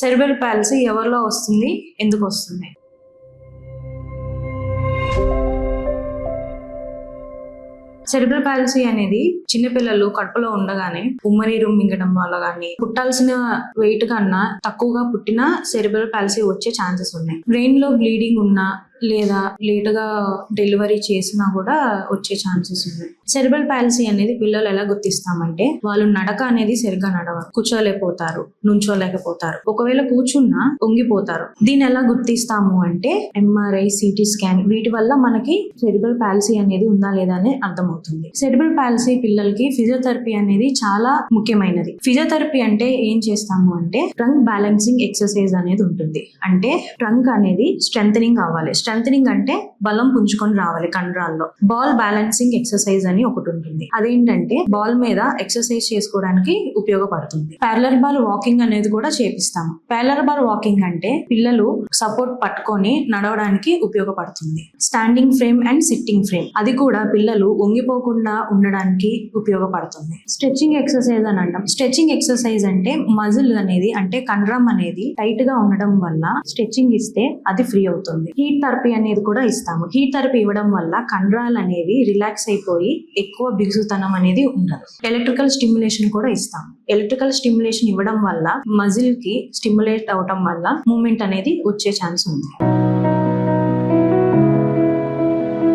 Cerebral policy ఎవరిలో వస్తుంది, ఎందుకు వస్తుంది? సెరిబ్రల్ పాలసీ అనేది చిన్నపిల్లలు కడుపులో ఉండగానే ఉమ్మనీరు మింగడం వల్ల కానీ పుట్టాల్సిన వెయిట్ కన్నా తక్కువగా పుట్టిన సెరిబ్రల్ పాలసీ వచ్చే ఛాన్సెస్ ఉన్నాయి. బ్రెయిన్ లో బ్లీడింగ్ ఉన్నా లేదా లేట్ గా డెలివరీ చేసినా కూడా వచ్చే ఛాన్సెస్ ఉన్నాయి. సెరిబ్రల్ పాలసీ అనేది పిల్లలు ఎలా గుర్తిస్తామంటే, వాళ్ళు నడక అనేది సరిగ్గా నడవరు, కూర్చోలేకపోతారు, నుంచోలేకపోతారు, ఒకవేళ కూర్చున్నా వంగిపోతారు. దీన్ని ఎలా గుర్తిస్తాము అంటే ఎంఆర్ఐ, సిటీ స్కాన్ వీటి వల్ల మనకి సెరిబ్రల్ పాలసీ అనేది ఉందా లేదా అని అర్థమవుతుంది. సెరిబ్రల్ పాలసీ పిల్లలకి ఫిజియోథెరపీ అనేది చాలా ముఖ్యమైనది. ఫిజియోథెరపీ అంటే ఏం చేస్తాము అంటే ట్రంక్ బ్యాలెన్సింగ్ ఎక్సర్సైజ్ అనేది ఉంటుంది. అంటే ట్రంక్ అనేది స్ట్రెంథనింగ్ అవ్వాలి. స్ట్రెంథనింగ్ అంటే బలం పుంజుకొని రావాలి కండరాల్లో. బాల్ బ్యాలెన్సింగ్ ఎక్సర్సైజ్ అని ఒకటి ఉంటుంది. అదేంటంటే బాల్ మీద ఎక్సర్సైజ్ చేసుకోవడానికి ఉపయోగపడుతుంది. ప్యారలల్ బార్ వాకింగ్ అనేది కూడా చేపిస్తాము. ప్యారలల్ బార్ వాకింగ్ అంటే పిల్లలు సపోర్ట్ పట్టుకొని నడవడానికి ఉపయోగపడుతుంది. Standing frame and sitting frame అది కూడా పిల్లలు వంగిపోకుండా ఉండడానికి ఉపయోగపడుతుంది. స్ట్రెచింగ్ ఎక్సర్సైజ్ అని అంటాం. స్ట్రెచింగ్ ఎక్సర్సైజ్ అంటే మజిల్ అనేది అంటే కండరం అనేది టైట్ గా ఉండడం వల్ల స్ట్రెచింగ్ ఇస్తే అది ఫ్రీ అవుతుంది. హీట్ థెరపీ అనేది కూడా ఇస్తాము. హీట్ థెరపీ ఇవ్వడం వల్ల కండరాలు అనేవి రిలాక్స్ అయిపోయి ఎక్కువ బిగుసుతనం అనేది ఉండదు. ఎలక్ట్రికల్ స్టిమ్యులేషన్ కూడా ఇస్తాము. ఎలక్ట్రికల్ స్టిమ్యులేషన్ ఇవ్వడం వల్ల మజిల్ కి స్టిమ్యులేట్ అవడం వల్ల మూమెంట్ అనేది వచ్చే ఛాన్స్ ఉంది.